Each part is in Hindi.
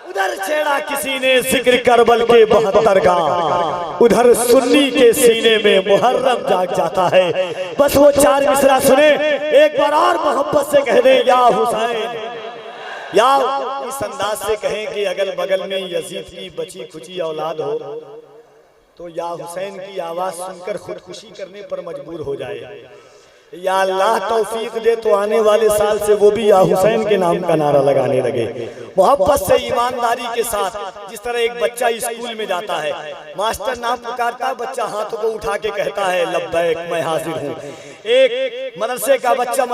उधर छेड़ा किसी ने जिक्र करबल के 72 का, उधर सुन्नी के सीने में मुहर्रम जाग जाता है। बस वो 4 मिसरा सुने, एक बार और मोहब्बत से कह दे या हुसैन, या इस अंदाज से कहें कि अगल बगल में यजीद की बची खुची औलाद हो तो या हुसैन की आवाज सुनकर खुदकुशी करने पर मजबूर हो जाए। या अल्लाह तौफीक दे तो आने वाले साल से वो भी या हुसैन के नाम का नारा लगाने लगे। मोहब्बत से, ईमानदारी के साथ, जिस तरह एक बच्चा स्कूल में जाता है, मास्टर नाम पुकारता, बच्चा हाथों को उठा के कहता है लब्बैक मैं हाजिर हूँ। एक मदरसे का बच्चा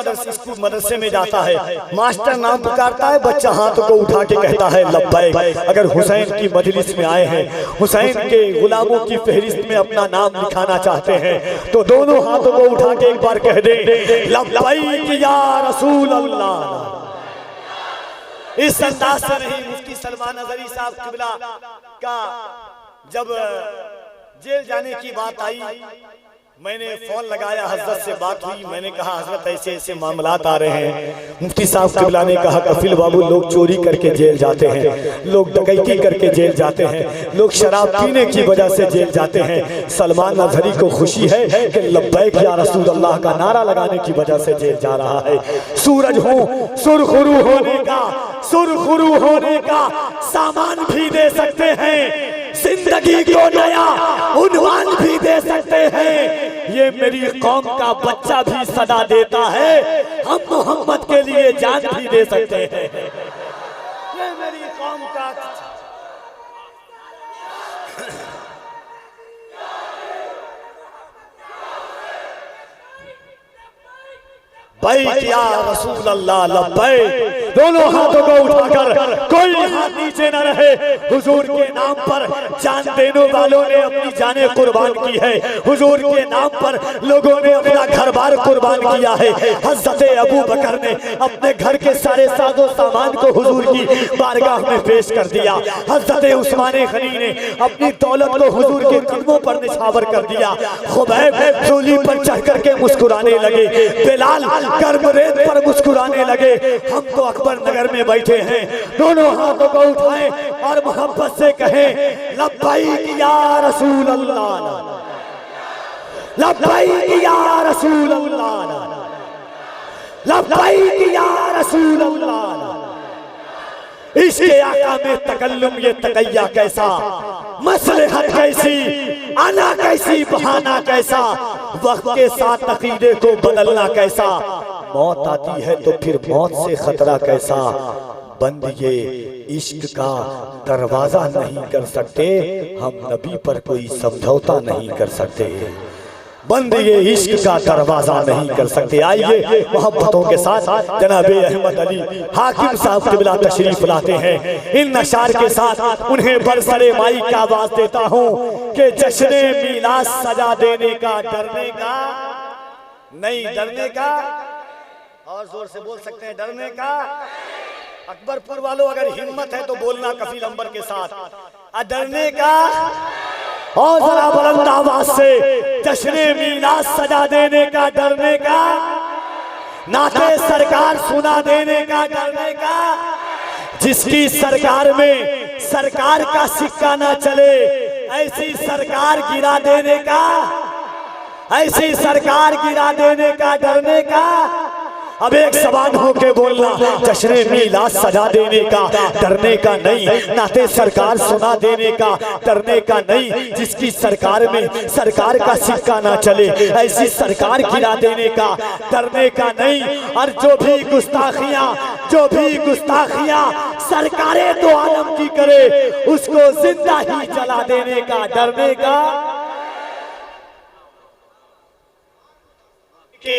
मदरसे में जाता है, मास्टर नाम पुकारता है, बच्चा हाथों को उठा के कहता है लब्बैक। अगर हुसैन की मजलिस में आए हैं, हुसैन के गुलामों की फहरिस्त में अपना नाम लिखाना चाहते हैं तो दोनों हाथों को उठा के एक बार कह दे लब्बैक या रसूल अल्लाह। इस अंदाज से नहीं, मुफ्ती सलमान अजहरी साहब किबला का जब जेल जाने की बात आई, मैंने फोन लगाया, हजरत से बात हुई, मैंने कहा हजरत ऐसे ऐसे मामलात आ रहे हैं। मुफ्ती साहब किबला ने कहा कफिल बाबू, लोग चोरी करके जेल जाते हैं, लोग डकैती करके जेल जाते हैं, लोग शराब पीने की वजह से जेल जाते हैं। सलमान अजहरी को खुशी है कि लब्बैक या रसूल अल्लाह का नारा लगाने की वजह से जेल जा रहा है। सूरज हो सुरखरू होने का सामान भी दे सकते हैं, जिंदगी को नया उन्वान भी दे सकते हैं। ये मेरी कौम का बच्चा भी सदा देता है, हम मोहम्मद के लिए जान भी दे सकते हैं। ये मेरी कौम का बैक या रसूल अल्लाह लब्बैक। दोनों हाथों को उठाकर, कोई हाथ नीचे न रहे। हुजूर के नाम पर जान देने वालों ने अपनी जानें कुर्बान की है, हुजूर के नाम पर लोगों ने अपना घर बार कुर्बान किया है। हज़रत अबू बकर ने अपने घर के सारे साजो सामान को हुजूर की बारगाह में पेश कर दिया। हज़रत उस्मान गनी ने अपनी दौलत को हुजूर के कदमों पर निछावर कर दिया। खुबैब सूली पर चढ़ करके मुस्कुराने लगे, बिलाल गर्म रेत पर मुस्कुराने लगे। हम तो अकबर नगर में बैठे हैं, दोनों हाथों को उठाएं और मोहब्बत से कहें लब्बैक या रसूल अल्लाह, लब्बैक या रसूल अल्लाह, लब्बैक या रसूल अल्लाह। इसके आका में तकल्लुम, ये तकैया कैसा, मसलहत कैसी, आना कैसी, बहाना कैसा, वक्त के साथ अकीदे को बदलना कैसा। मौत आती है तो फिर मौत से खतरा कैसा। बंद ये इश्क का दरवाजा नहीं कर सकते, हम नबी पर कोई समझौता नहीं कर सकते। बंद ये इश्क का दरवाजा नहीं कर सकते। आइए मोहब्बतों के साथ जनाब अहमद अली हाकिम साहब किबला तशरीफ लाते हैं। इन नशार के साथ उन्हें बरसरे माई का आवाज देता हूँ कि जश्ने मीलाद सजा देने का, डरने का नहीं, डरने का, और जोर से बोल सकते हैं डरने का। अकबरपुर वालों अगर हिम्मत है तो बोलना कफील अंबर के साथ, डरने का। और जरा बुलंद आवाज से जश्ने मीलाद सजा देने का, डरने का। नाते सरकार सुना देने का, डरने का। जिसकी सरकार में सरकार का सिक्का ना चले, ऐसी सरकार गिरा देने का, ऐसी सरकार गिरा देने का, डरने का। अब एक सवाल होके बोलना, जश्न मीलाद सजा देने का, डरने का नहीं। नाते सरकार सुना देने का, डरने का नहीं। जिसकी सरकार में सरकार का सिक्का ना चले, ऐसी सरकार गिरा देने का, डरने का नहीं। और जो भी गुस्ताखियां सरकारें तो आलम की करे, उसको जिंदा ही जला देने का, डरने का। के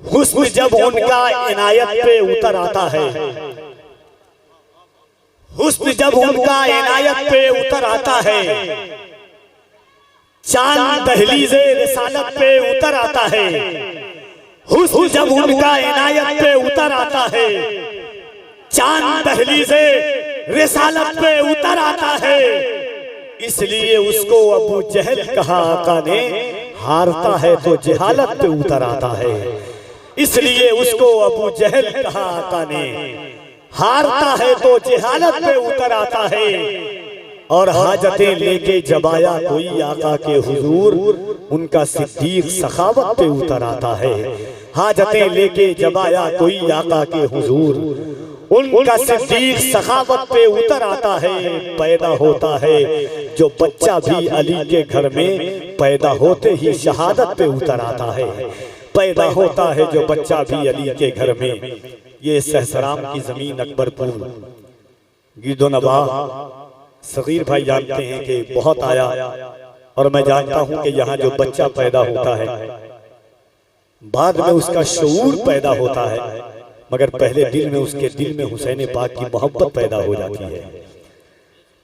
हुस्न जब उनका इनायत पे उतर आता है, हुस्न जब उनका इनायत पे उतर आता है, चांद दहलीज़े रिसालत पे उतर आता है। हुस्न जब उनका इनायत पे उतर आता है, चांद दहलीज़े रिसालत पे उतर आता है। इसलिए उसको अबू जहल कहा आका ने, हारता है तो जहालत पे उतर आता है। इसलिए उसको अबू जहल कहा आका ने, हारता है तो जहालत पे उतर आता है, और हाजतें लेके जब आया कोई आका के हुजूर, उनका सिद्दीक सखावत पे उतर आता है। हाजतें लेके जब आया कोई आका के हुजूर, उनका सिद्दीक सखावत पे उतर आता है। पैदा होता है जो बच्चा भी अली के घर में, पैदा होते ही शहादत पे उतर आता है। पैदा होता है जो बच्चा भी अली के घर में। ये सहसराम की जमीन अकबरपुर गिरदो नवा सगीर भाई जानते हैं कि बहुत आया, और मैं जानता हूं कि यहाँ जो बच्चा पैदा होता है बाद में उसका शऊर पैदा होता है, मगर पहले दिल में उसके दिल में हुसैन पाक की मोहब्बत पैदा हो जाती है।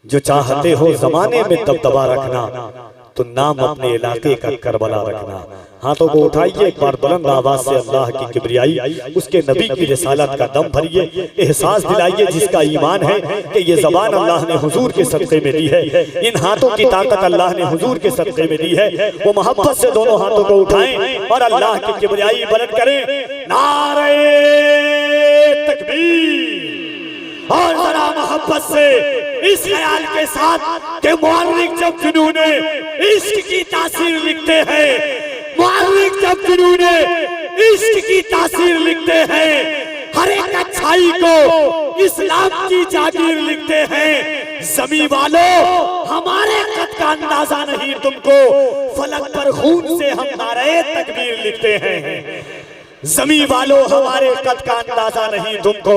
जो चाहते हो जमाने में दबदबा रखना, तो नाम अपने इलाके का करबला रखना। हाथों को उठाइए एक बार बुलंद आवाज से अल्लाह की किबरियाई, उसके नबी की रिसालत का दम भरिए, एहसास दिलाइए जिसका ईमान है कि ये ज़बान अल्लाह ने हुजूर के सदक़े में दी है, इन हाथों की ताकत अल्लाह ने हुजूर के सदक़े में दी है। वो मोहब्बत से दोनों हाथों को उठाएं और अल्लाह की किबरियाई बुलंद करें। नारे तकबीर। और जरा मोहब्बत से इस ख्याल के साथ कि मुअर्रिख जब जुनूने इश्क की तासीर लिखते हैं, मुअर्रिख जब जुनूने इश्क की तासीर लिखते हैं, हर एक अच्छाई को इस्लाम की जागीर लिखते हैं। ज़मीं वालों हमारे कद का अंदाजा नहीं तुमको, फलक पर खून से हम नारे तकबीर लिखते हैं। ज़मीं वालों हमारे कद का अंदाजा नहीं तुमको,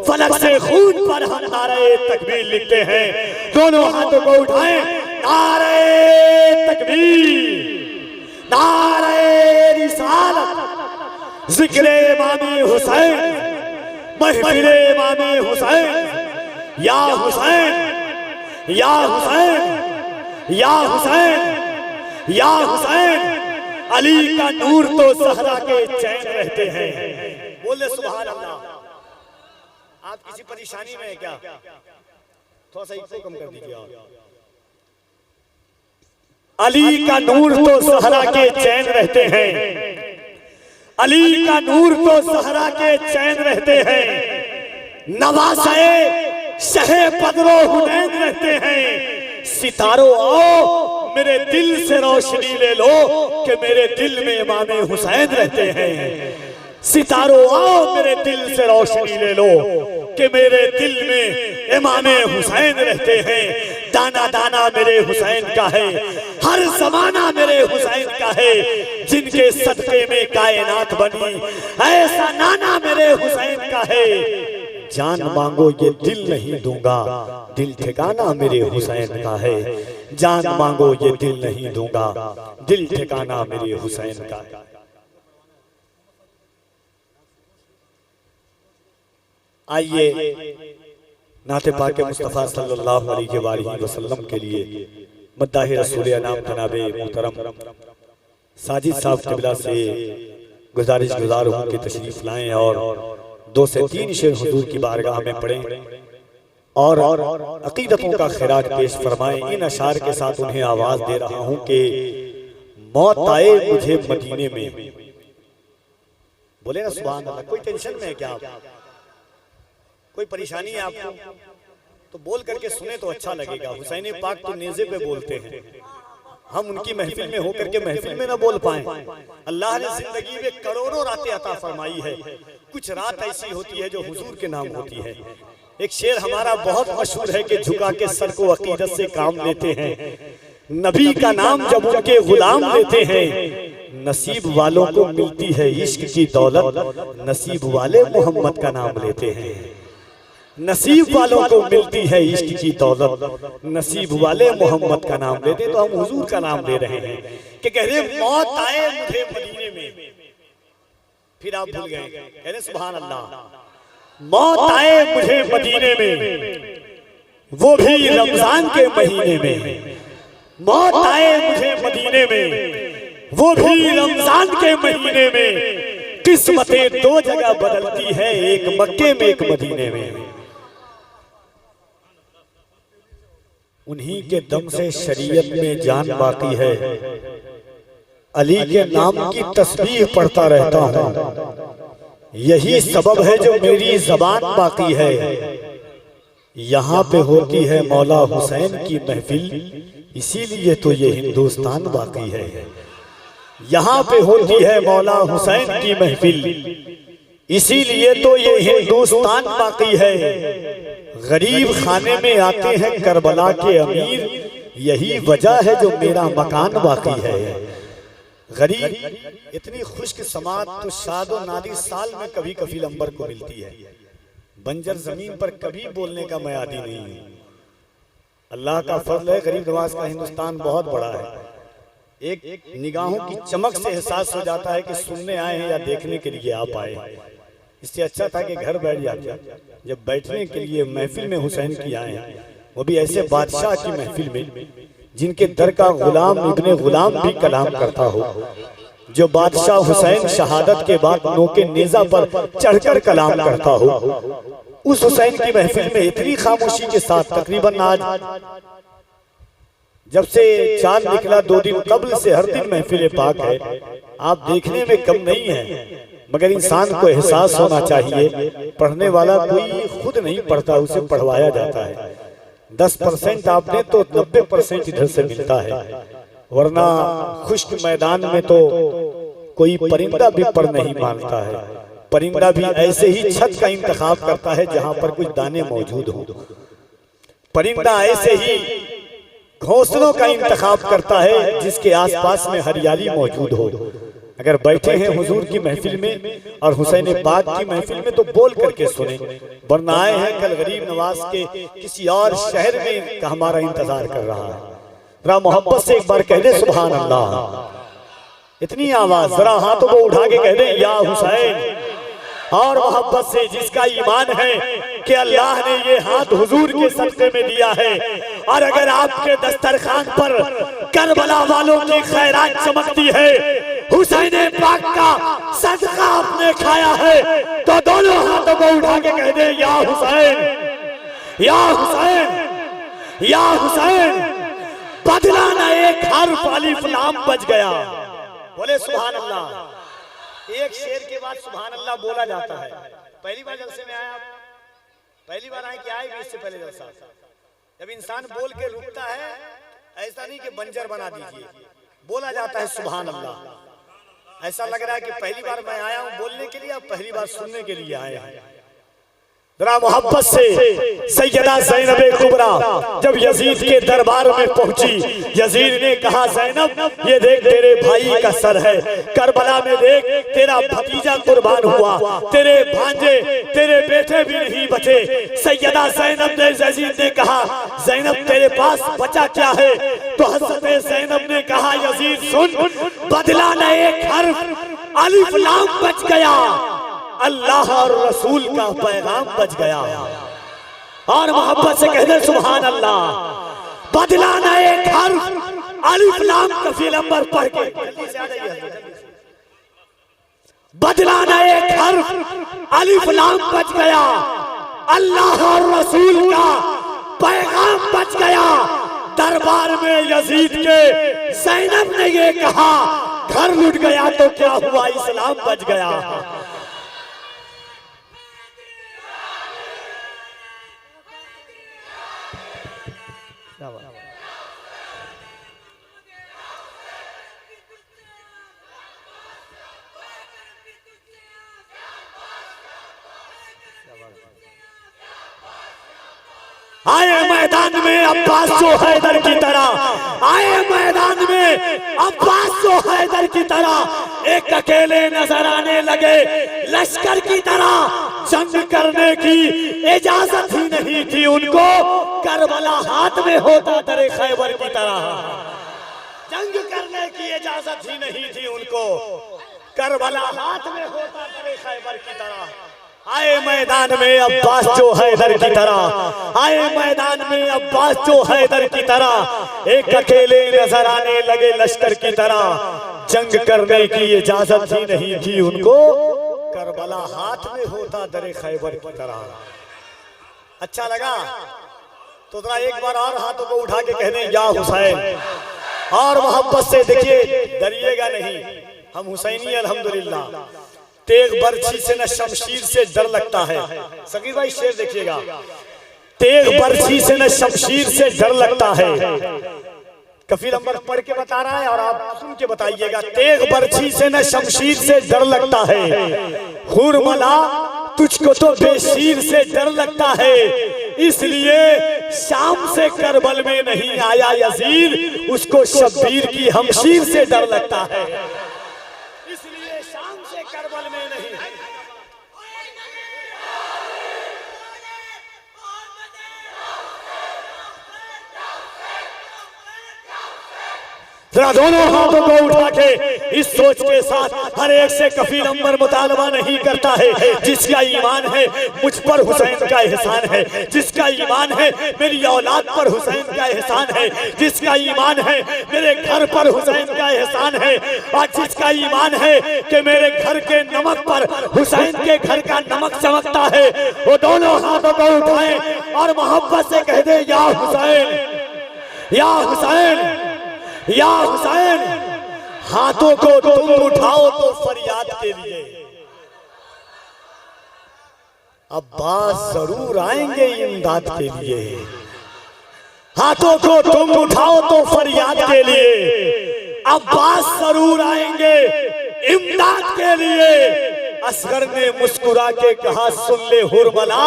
फलक से खून पर हम नारे तकबीर लिखते हैं। दोनों हाथों को उठाएं, नारे तकबीर, नारे रिसालत, जिक्रे इमामे हुसैन, महफिले इमामे हुसैन, या हुसैन, या हुसैन, या हुसैन, या हुसैन। अली का नूर तो सहरा के चैन रहते हैं। बोले सुभान अल्लाह। आप किसी परेशानी में है क्या? थोड़ा सा इसको कम कर दीजिए। अली का नूर तो सहरा के चैन रहते हैं, अली का नूर तो सहरा के चैन रहते हैं। नवासे शहे पदरो हुनैन रहते हैं। सितारों आओ मेरे दिल से रोशनी ले लो कि मेरे दिल में इमामे हुसैन रहते हैं। सितारों आओ मेरे दिल से रोशनी ले लो कि मेरे दिल में इमामे हुसैन रहते हैं। दाना दाना मेरे हुसैन का है, हर जमाना मेरे हुसैन का है। जिनके सदके में कायनात बनी, ऐसा नाना मेरे हुसैन का है। जान मांगो ये दिल नहीं दूंगा, दिल ठिकाना मेरे हुसैन का है। जान मांगो ये दिल नहीं दूंगा, दिल ठिकाना मेरे हुसैन का है। आइए नाते पाक मुस्तफ़ा सल्लल्लाहु अलैहि वसल्लम के लिए मद्दाह रसूल अनाम जनाबे मोहतरम साजिद साहब क़िबला से गुजारिश गुजार हूँ कि तशरीफ लाएं और 2 से 3 शेर हुजूर की बारगाह में पढ़ें और अकीदतों का खिराज पेश फरमाएं। इन अशार के साथ उन्हें आवाज दे रहा हूं कि मौत आए मुझे मदीने में। बोले ना सुभान अल्लाह। कोई टेंशन में है क्या? कोई परेशानी है आपको? तो बोल करके सुने तो अच्छा लगेगा। हुसैन पाक तो नेज़े पे बोलते हैं, हम उनकी महफिल में होकर के महफिल में ना बोल पाए। अल्लाह ने जिंदगी में करोड़ों रातें अता फरमाई है, कुछ रात ऐसी होती है जो हुजूर के नाम होती है। एक शेर हमारा बहुत मशहूर है कि झुका के सर को अकीदत से काम लेते हैं, नबी का नाम जब उनके गुलाम लेते हैं। नसीब वालों को मिलती है इश्क की दौलत, नसीब वाले मोहम्मद का नाम लेते हैं। नसीब वालों को मिलती है इश्क की दौलत, नसीब वाले मोहम्मद का नाम लेते। तो हम हुजूर का नाम ले रहे हैं कि कह रहे मौत आए मुझे मदीने में। फिर आप भूल गए, कह रहे सुभान अल्लाह। मौत आए मुझे मदीने में, वो भी रमजान के महीने में। मौत आए मुझे मदीने में, वो भी रमजान के महीने में। किस्मतें 2 जगह बदलती है, एक मक्के में एक मदीने में। उन्हीं के दम से शरीयत में जान बाकी है, अली के नाम की तस्बीह पढ़ता रहता हूँ। यही सबब है जो मेरी जबान बाकी है। यहाँ पे होती है मौला हुसैन की महफिल, इसीलिए तो ये हिंदुस्तान बाकी है। यहाँ पे होती है मौला हुसैन की महफिल, इसीलिए तो ये हिंदुस्तान बाकी है। गरीब खाने में आते हैं करबला के अमीर, यही वजह है जो मेरा मकान बाकी है। गरीब इतनी खुश्क समात तो शादो नादी साल में कभी कभी लंबर को मिलती है, बंजर जमीन पर कभी बोलने का मयादी नहीं है। अल्लाह का फजल है, गरीब नवाज का हिंदुस्तान बहुत बड़ा है। एक निगाहों की चमक से एहसास हो जाता है कि सुनने आए हैं या देखने के लिए आप आए हैं। इससे अच्छा था कि घर बैठ जाते, जब बैठने के लिए महफिल में हुसैन की आए हैं, वो भी ऐसे बादशाह की महफिल में जिनके दर का गुलाम इब्ने गुलाम भी कलाम करता हो, जो बादशाह हुसैन शहादत के बाद नोके नेजा पर चढ़कर कलाम करता हो। उस हुसैन की महफिल में इतनी खामोशी के साथ तकरीबन आज जब से चांद निकला 2 दिन कबल से हर दिन महफिल पाक है। आप देखने में कम नहीं है, मगर इंसान को एहसास होना चाहिए, पढ़ने वाला कोई खुद नहीं पढ़ता, उसे पढ़वाया जाता है। 10% आपने तो 90% इधर से मिलता है, वरना खुश्क मैदान में तो कोई परिंदा भी पर नहीं मानता है। परिंदा भी ऐसे ही छत का इंतखाब करता है जहां पर कुछ दाने मौजूद हो। परिंदा ऐसे ही घोंसलों का इंतखाब करता है जिसके आसपास में हरियाली मौजूद हो। अगर बैठे हैं हुजूर की महफिल में और हुसैन पाक की महफिल में तो बोल करके सुने, वरना आए हैं कल गरीब नवाज के किसी और शहर में का हमारा इंतजार कर रहा है। जरा मोहब्बत से एक बार कह दे सुभान अल्लाह। इतनी आवाज, जरा हाथों को उठा के कह दे या हुसैन। और मोहब्बत से जिसका ईमान है कि अल्लाह ने ये हाथ हुजूर के सदक़े में दिया है, और अगर आपके दस्तरखान पर करबला वालों की खैरात चमकती है, हुसैन पाक का सदका आपने खाया है, तो दोनों हाथों को उठा के कह दे या हुसैन, या हुसैन, या हुसैन। बदला न एक हर्फ अलिफ लाम बच गया। बोले सुभान अल्लाह। एक शेर के बाद सुभान अल्लाह बोला जाता है। पहली बार जलसे में आया, पहली बार आए कि आए भी इससे पहले जलसा। जब इंसान बोल के रुकता है, ऐसा नहीं कि बंजर बना दीजिए, बोला जाता है सुभान अल्लाह। ऐसा लग रहा है कि पहली बार मैं आया हूं बोलने के लिए, अब पहली बार सुनने के लिए आए हैं। जरा मोहब्बत से सैयदा ज़ैनब कुबरा जब यजीद के दरबार में पहुंची, यजीद ने कहा ज़ैनब ये देख तेरे भाई का सर है, करबला में देख तेरा भतीजा कुर्बान हुआ, तेरे भांजे तेरे बेटे भी नहीं बचे। सैयदा ज़ैनब ने यजीद ने कहा ज़ैनब तेरे पास बचा क्या है? तो हज़रत ज़ैनब ने कहा यजीद सुन, बदला न एक हर्फ अलिफ लाम बच गया, अल्लाह और रसूल का पैगाम बच गया। और मोहब्बत से कहते सुभान अल्लाह। बदला न एक हर्फ अलिफ लाम कफी नंबर पढ़ के, बदला न एक हर्फ अलिफ लाम बच गया, अल्लाह और रसूल का पैगाम बच गया। दरबार में यजीद के ज़ैनब ने ये कहा घर लुट गया तो क्या हुआ, इस्लाम बच गया। आए मैदान में अब्बास जो हैदर की तरह, आए मैदान में अब्बास जो हैदर की तरह, एक अकेले नजर आने लगे लश्कर की तरह। जंग करने की इजाजत ही नहीं थी उनको, करबला हाथ में होता दरे खैबर की तरह। जंग करने की इजाजत ही नहीं थी उनको, करबला हाथ में होता दरे खैबर की तरह। आए मैदान में अब्बास जो हैदर की तरह, आए मैदान में अब्बास जो हैदर की तरह, एक अकेले नजर आने लगे लश्कर की तरह। जंग करने की इजाजत ही नहीं थी उनको, करबला हाथ में होता दरे खैबर की तरह। अच्छा लगा तो जरा एक बार और हाथों को उठा के कह दें या हुसैन। और मोहब्बत से देखिए, डरिएगा नहीं, हम हुसैनी अल्हम्दुलिल्लाह। तेग बर्छी से न शमशीर से डर लगता है। सकीर भाई शेर देखिएगा, तेग बर्छी से न शमशीर से डर लगता है। कफील अमर पढ़ के बता रहा है और आप सुन के बताइएगा। तेग बर्छी से न शमशीर से डर लगता है, हुरमला तुझको तो बेशीर से डर लगता है। इसलिए शाम से करबल में नहीं आया यजीद, उसको शब्बीर की हमशीर से डर लगता है। इसलिए शाम से करबल में नहीं। जरा दोनों हाथों को उठा के इस सोच के साथ हर एक से कफील अमर मुतालबा नहीं करता है, जिसका ईमान है मुझ पर हुसैन का एहसान है, जिसका ईमान है मेरी औलाद पर हुसैन का एहसान है, जिसका ईमान है मेरे घर पर हुसैन का एहसान है, और जिसका ईमान है कि मेरे घर के नमक पर हुसैन के घर का नमक चमकता है, वो दोनों हाथों को उठाए और मोहब्बत से कह दे, या हुसैन, या हुसैन, या हुसैन। हाथों को तुम उठाओ तो फरियाद के लिए, अब्बास जरूर आएंगे इमदाद के लिए। हाथों को तुम उठाओ तो फरियाद के लिए, अब्बास जरूर आएंगे इमदाद के लिए। असगर ने मुस्कुरा के कहा, सुन ले हुरमला,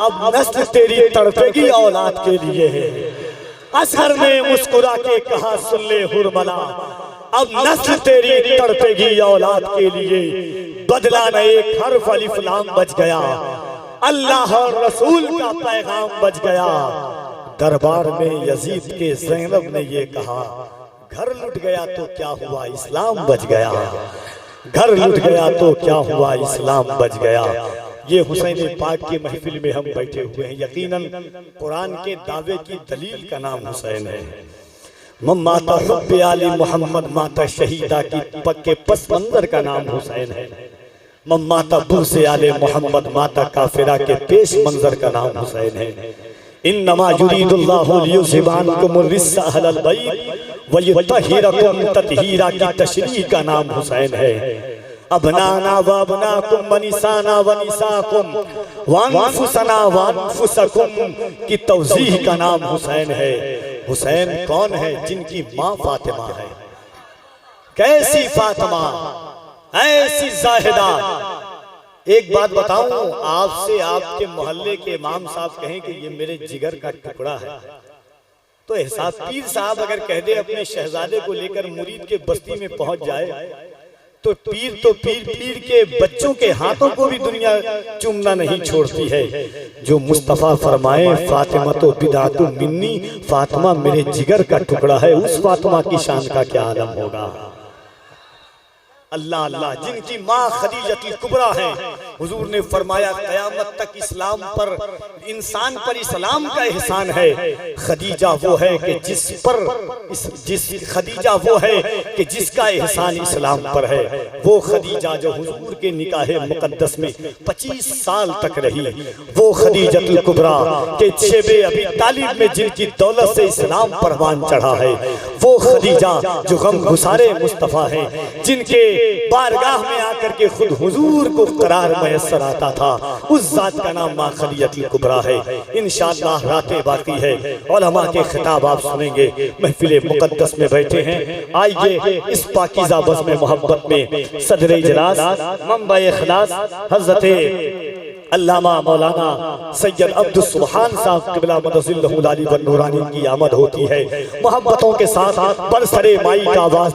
अब नस्ल तेरी तड़पेगी औलाद के लिए। असगर ने मुस्कुरा के कहा, सुन ले हुरमला, अब नस्ल तेरी तड़पेगी औलाद के लिए। बदला न एक हर्फ अलिफ लाम बच गया, अल्लाह और रसूल का पैगाम बच गया। दरबार में यजीद के ज़ैनब ने ये कहा, घर लुट गया तो क्या हुआ इस्लाम बच गया, घर लुट गया तो क्या हुआ इस्लाम बच गया। ये हुसैन पाक की महफिल में हम बैठे हुए हैं। यकीनन कुरान के दावे की दलील का नाम हुसैन है। माता हुब्बे आली मोहम्मद, माता शहीदा की पक्के पस मंजर का नाम हुसैन है। माता बूसे आले मोहम्मद, माता काफिरा के पेश मंजर का नाम हुसैन है। इन्नमा युरीदुल्लाहु लियुज़हिबअनकुम रिज्सा अहलल बैत व युतहिरकुम तत्हीरा की तशरीह का नाम हुसैन है। अबनाना व अबनाकुम वनिसाना वनिसाकुम वअनफुसना वअनफुसकुम की तौज़ीह का नाम हुसैन है। हुसैन कौन है? जिनकी माँ फातिमा है। कैसी फातिमा, ऐसी जाहिदा। एक बात बताऊं आपसे, आपके मोहल्ले के इमाम साहब कहें कि ये मेरे जिगर का टुकड़ा है, तो एहसास पीर साहब अगर कह दे अपने शहजादे को लेकर मुरीद के बस्ती में पहुंच जाए, तो पीर के बच्चों के हाथों को भी दुनिया चूमना नहीं छोड़ती है। जो मुस्तफा फरमाए, फातिमा तो बिदातु मिन्नी, फातिमा मेरे जिगर का टुकड़ा है, उस फातिमा की शान का क्या आलम होगा। अल्लाह अल्लाह। जिनकी माँ खदीजतुल कुबरा है, हुजूर ने फरमाया क़यामत तक इस्लाम पर, इंसान पर इस्लाम का एहसान है। खदीजा वो है कि खदीजा वो है कि जिसका एहसान इस्लाम पर है। वो खदीजा जो हुजूर के निकाह मुकद्दस में 25 साल तक रही, वो खदीजतुल कुबरा के शेबे अबी तालिब में जिनकी दौलत से इस्लाम परवान चढ़ा है, वो खदीजा जो गम गुसारे मुस्तफा है, जिनके बारगाह में आकर के खुद हुजूर को करार मैसर आता था, उस जात का नाम माँ खदीजतुल कुबरा है। इंशाअल्लाह रातें बाकी है, उलमा के खिताब आप सुनेंगे। महफिल मुकद्दस में बैठे हैं, आइए इस पाकीज़ा बज़्म मोहब्बत में सदर इजलास मंबा इखलास हज़रत अल्लामा मौलाना सैयद अब्दुल सुब्हान साहब क़िबला मदजिल्लहुल आली व नूरानी की आमद होती है। मोहब्बतों के साथ बरसरे माई का आवाज़